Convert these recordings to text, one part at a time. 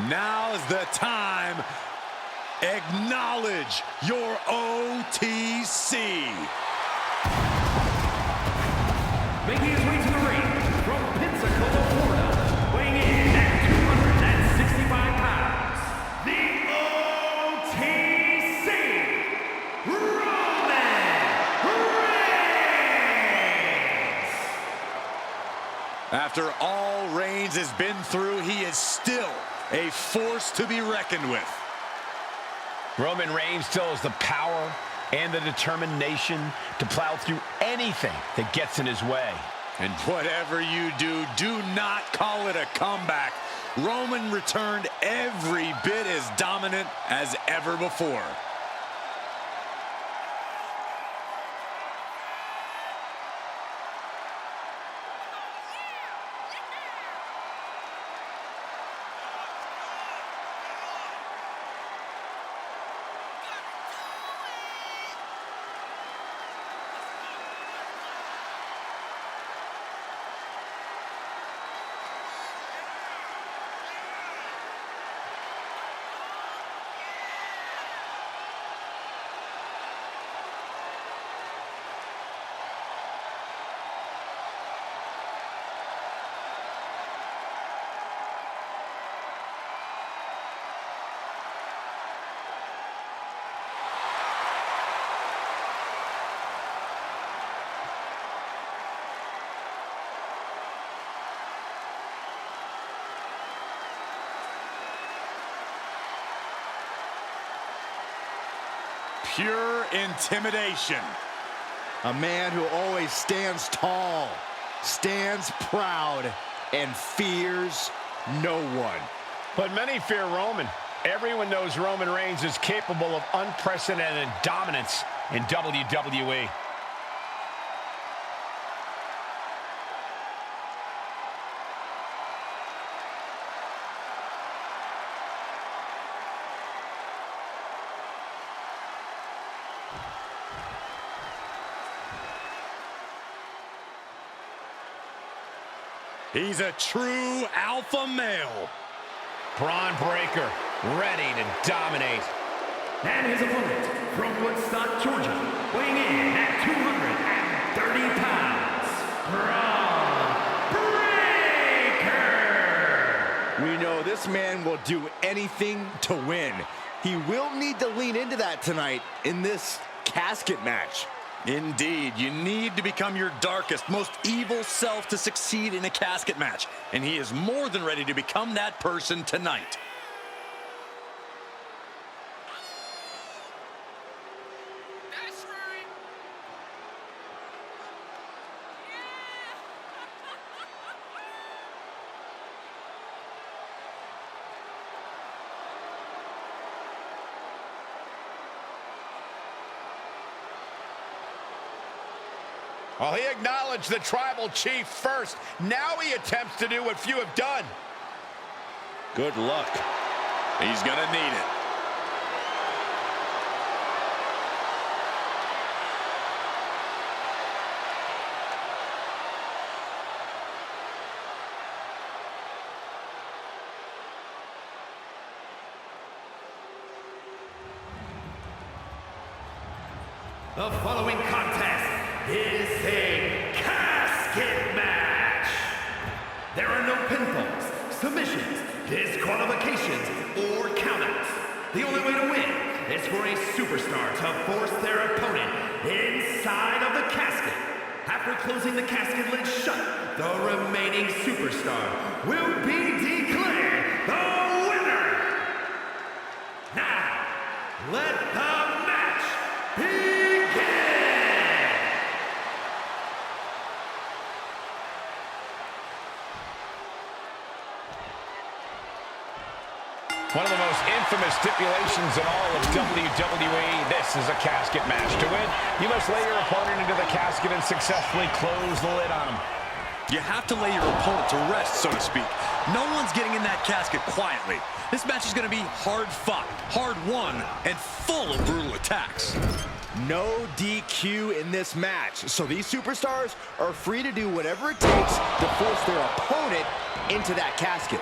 Now's the time. Acknowledge your OTC. Making his way to the ring from Pensacola, Florida, weighing in at 265 pounds, the OTC, Roman Reigns! After all Reigns has been through, he is still a force to be reckoned with. Roman Reigns still has the power and the determination to plow through anything that gets in his way. And whatever you do, do not call it a comeback. Roman returned every bit as dominant as ever before. Pure intimidation. A man who always stands tall, stands proud, and fears no one. But many fear Roman. Everyone knows Roman Reigns is capable of unprecedented dominance in WWE. He's a true alpha male. Bron Breaker, ready to dominate. And his opponent from Woodstock, Georgia, weighing in at 230 pounds, Bron Breaker! We know this man will do anything to win. He will need to lean into that tonight in this casket match. Indeed, you need to become your darkest, most evil self to succeed in a casket match. And he is more than ready to become that person tonight. That's right. Well, he acknowledged the tribal chief first. Now he attempts to do what few have done. Good luck. He's gonna need it. The following contest is a casket match. There are no pinfalls, submissions, disqualifications, or countouts. The only way to win is for a superstar to force their opponent inside of the casket. After closing the casket lid shut, the remaining superstar will be declared the winner. Now, let the match begin. One of the most infamous stipulations in all of WWE, this is a casket match. To win, you must lay your opponent into the casket and successfully close the lid on him. You have to lay your opponent to rest, so to speak. No one's getting in that casket quietly. This match is going to be hard fought, hard won, and full of brutal attacks. No DQ in this match, so these superstars are free to do whatever it takes to force their opponent into that casket.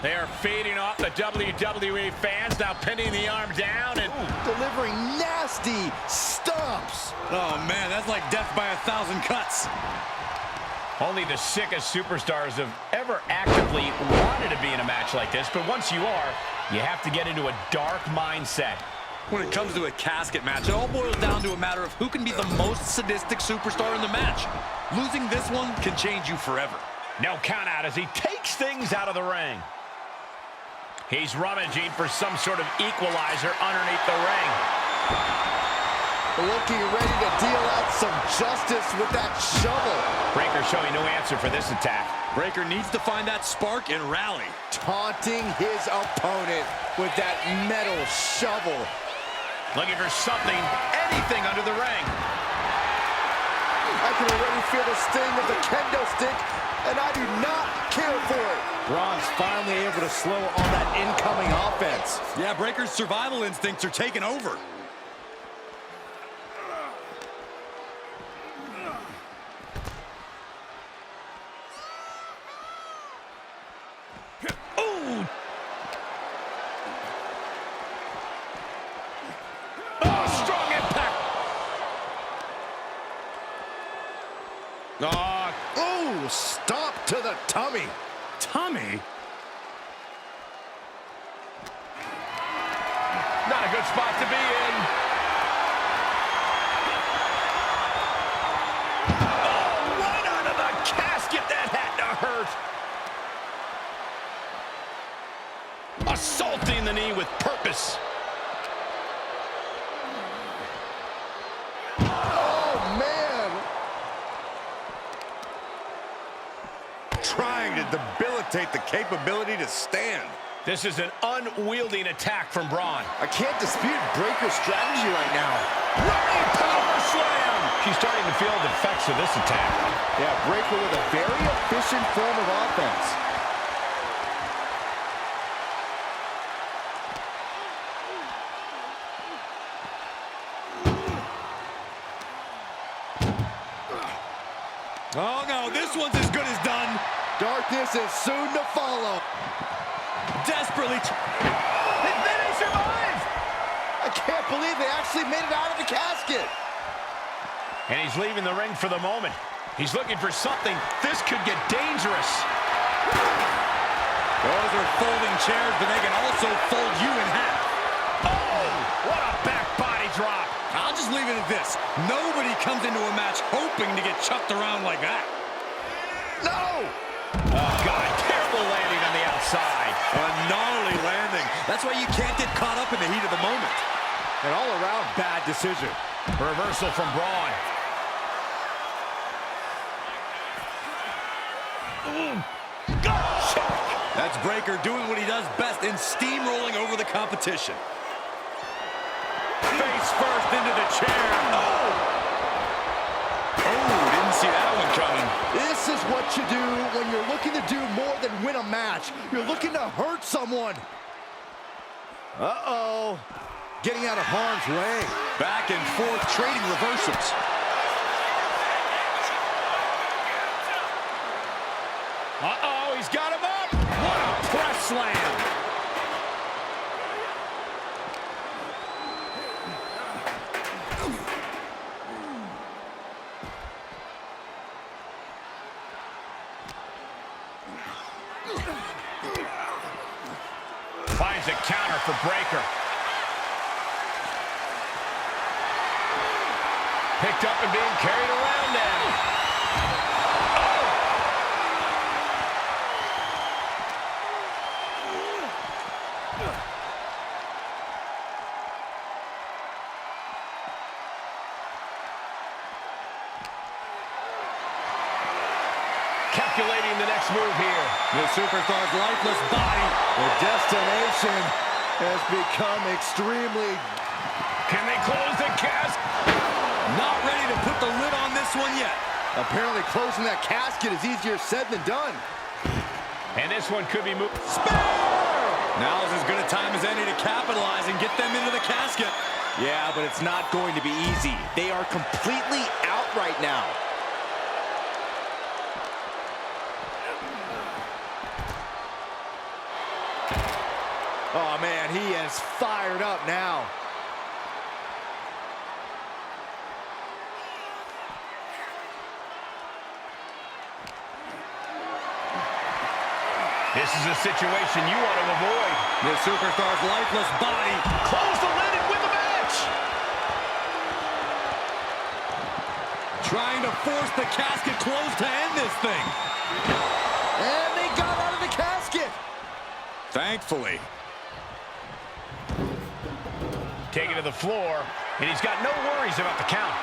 They are feeding off the WWE fans, now pinning the arm down and delivering nasty stomps. Oh, man, that's like death by 1,000 cuts. only the sickest superstars have ever actively wanted to be in a match like this, but once you are, you have to get into a dark mindset. When it comes to a casket match, it all boils down to a matter of who can be the most sadistic superstar in the match. Losing this one can change you forever. No count out as he takes things out of the ring. He's rummaging for some sort of equalizer underneath the ring. Looking ready to deal out some justice with that shovel. Breaker showing no answer for this attack. Breaker needs to find that spark and rally. Taunting his opponent with that metal shovel. Looking for something, anything under the ring. I can already feel the sting of the kendo stick, and I do not care for it. Bron's finally able to slow on that incoming offense. Yeah, Breaker's survival instincts are taking over. Ooh! Oh, strong impact! Oh, stop to the tummy. Tommy? Not a good spot to be in. Oh, right onto the casket. That had to hurt. Assaulting the knee with purpose. Oh, man. Trying to debilitate the capability to stand. This is an unwieldy attack from Bron. I can't dispute Breaker's strategy right now. Running power slam. She's starting to feel the effects of this attack. Yeah, Breaker with a very efficient form of offense. Oh, no, this one's as good as done. Darkness is soon to follow. Desperately. And then he survives. I can't believe they actually made it out of the casket. And he's leaving the ring for the moment. He's looking for something. This could get dangerous. Those are folding chairs, but they can also fold you in half. Oh, what a back body drop. I'll just leave it at this. Nobody comes into a match hoping to get chucked around like that. No! Oh, God, terrible landing on the outside. A gnarly landing. That's why you can't get caught up in the heat of the moment. An all-around bad decision. Reversal from Bron. That's Breaker doing what he does best in steamrolling over the competition. Face first into the chair. Oh, didn't see that one coming. This is what you do when you're looking to do more than win a match. You're looking to hurt someone. Uh-oh. Getting out of harm's way. Back and forth, trading reversals. Uh-oh, he's got him up. What a press slam. Finds a counter for Breaker. Picked up and being carried around now. Calculating the next move here. The superstar's lifeless body. The destination has become extremely... Can they close the casket? Not ready to put the lid on this one yet. Apparently closing that casket is easier said than done. And this one could be moved. Now's as good a time as any to capitalize and get them into the casket. Yeah, but it's not going to be easy. They are completely out right now. Oh, man, he is fired up now. This is a situation you want to avoid. The superstar's lifeless body. Close the lid and win the match. Trying to force the casket closed to end this thing. And they got out of the casket. Thankfully. Taken to the floor, and he's got no worries about the count.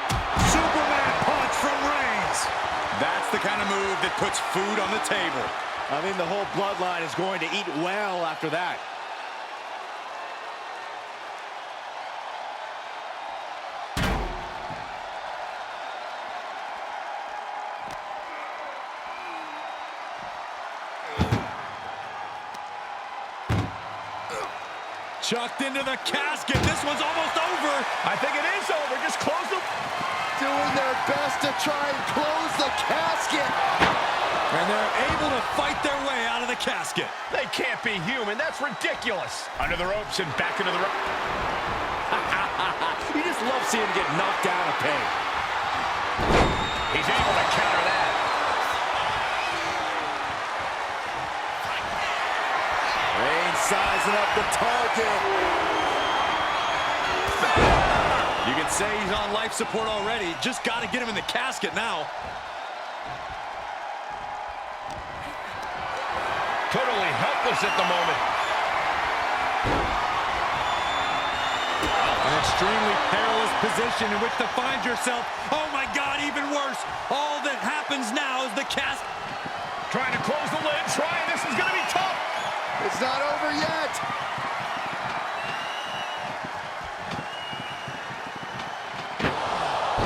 Superman punch from Reigns. That's the kind of move that puts food on the table. I mean, the whole bloodline is going to eat well after that. Chucked into the casket. This one's almost over. I think it is over. Just close the... Doing their best to try and close the casket. And they're able to fight their way out of the casket. They can't be human. That's ridiculous. Under the ropes and back into the ropes. You just love seeing him get knocked down a peg. He's able to counter that. Reigns sizing up the target. You can say he's on life support already. Just got to get him in the casket now. Totally helpless at the moment. An extremely perilous position in which to find yourself. Oh my God, even worse. All that happens now is the cast. Trying to close the lid. This is going to be tough. It's not over yet.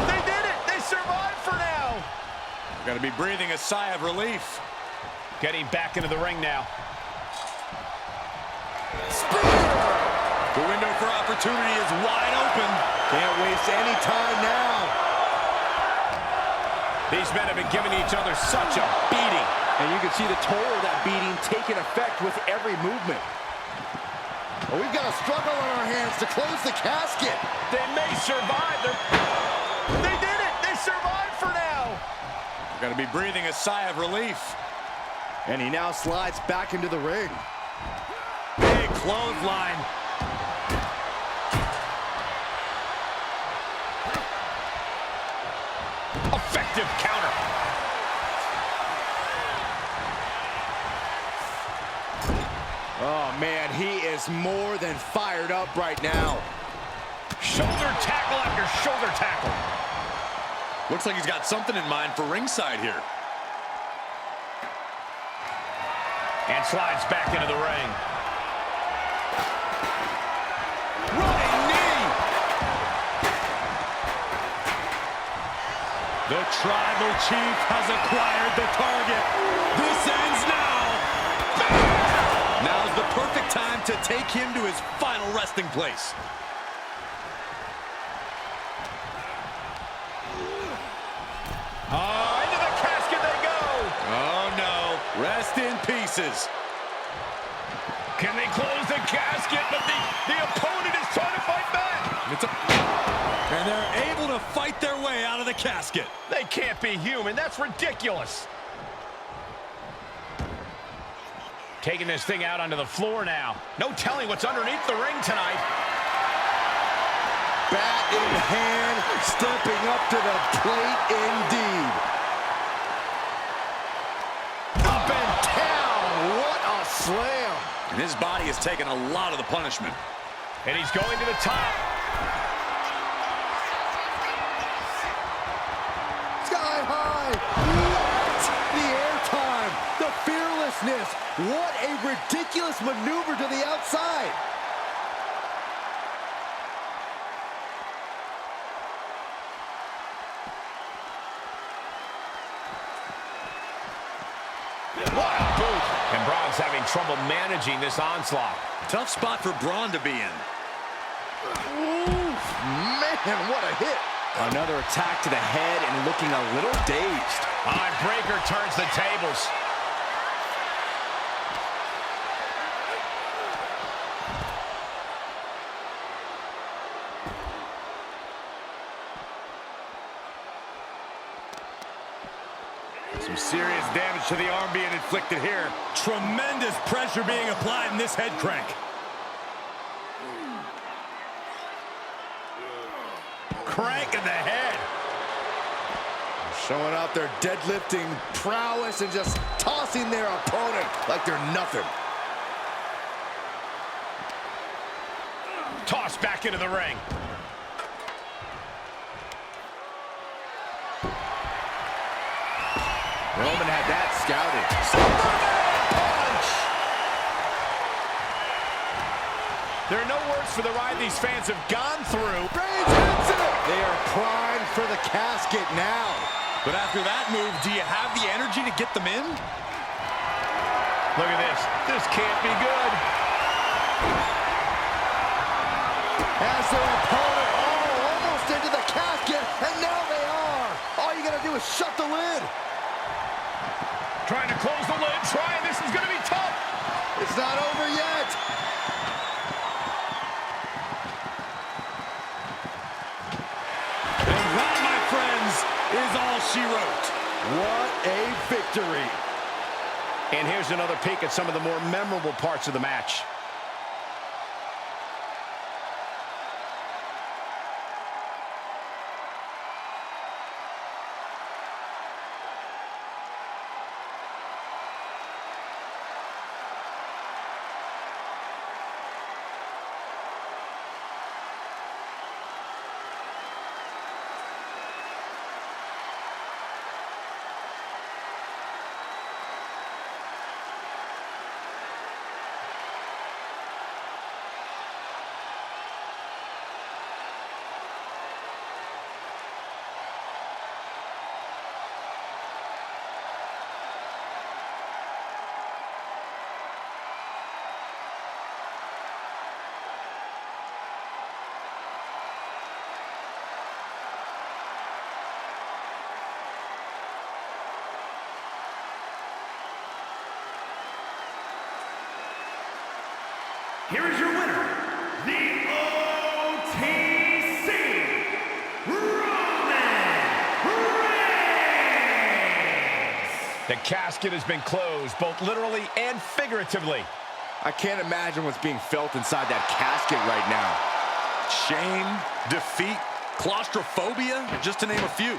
They did it. They survived for now. Got to be breathing a sigh of relief. Getting back into the ring now. The window for opportunity is wide open. Can't waste any time now. These men have been giving each other such a beating. And you can see the toll of that beating taking effect with every movement. Well, we've got a struggle on our hands to close the casket. They may survive. They did it. They survived for now. Got to be breathing a sigh of relief. And he now slides back into the ring. Big clothesline. Effective counter. Oh, man, he is more than fired up right now. Shoulder tackle after shoulder tackle. Looks like he's got something in mind for ringside here. And slides back into the ring. Running knee. The tribal chief has acquired the target. This ends now. Now's the perfect time to take him to his final resting place. Into the casket they go. Oh, no. Rest in pieces. Can they close the casket? But the opponent is trying to fight back. And they're able to fight their way out of the casket. They can't be human. That's ridiculous. Taking this thing out onto the floor now. No telling what's underneath the ring tonight. Bat in hand, stepping up to the plate indeed. Up and down, what a slam. And his body has taken a lot of the punishment. And he's going to the top. Sky high, what? The airtime, the fearlessness. What a ridiculous maneuver to the outside. What a boot. And Bron's having trouble managing this onslaught. Tough spot for Bron to be in. Ooh, man, what a hit. Another attack to the head and looking a little dazed. Breaker turns the tables. Some serious damage to the arm being inflicted here. Tremendous pressure being applied in this head crank. Crank in the head. Showing out their deadlifting prowess and just tossing their opponent like they're nothing. Tossed back into the ring. Roman had that scouted. Punch! There are no words for the ride these fans have gone through. Reigns hits it! They are primed for the casket now. But after that move, do you have the energy to get them in? Look at this. This can't be good. As their opponent, almost into the casket, and now they are. All you gotta do is shut the lid. Trying to close the lid. This is going to be tough. It's not over yet. And that, my friends, is all she wrote. What a victory. And here's another peek at some of the more memorable parts of the match. Here is your winner, the OTC, Roman Reigns! The casket has been closed, both literally and figuratively. I can't imagine what's being felt inside that casket right now. Shame, defeat, claustrophobia, just to name a few.